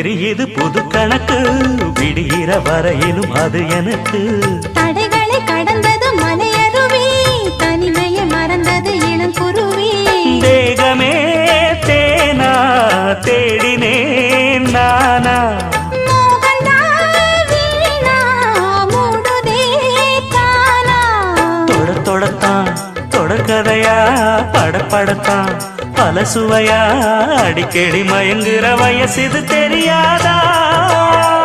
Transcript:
தெரியுது புது கணக்கு விடுகிற வரையிலும் அது எனக்கு தடைகளை கடந்தது மலையருவி தனிமையை மறந்தது இளங்குருவி தேகமே தேனா தேடினேன் நானா தொடத்தான் தொடர்கதையா படப்படத்தான் பல சுவையா அடிக்கடி மயங்குற வயசு இது தெரியாதா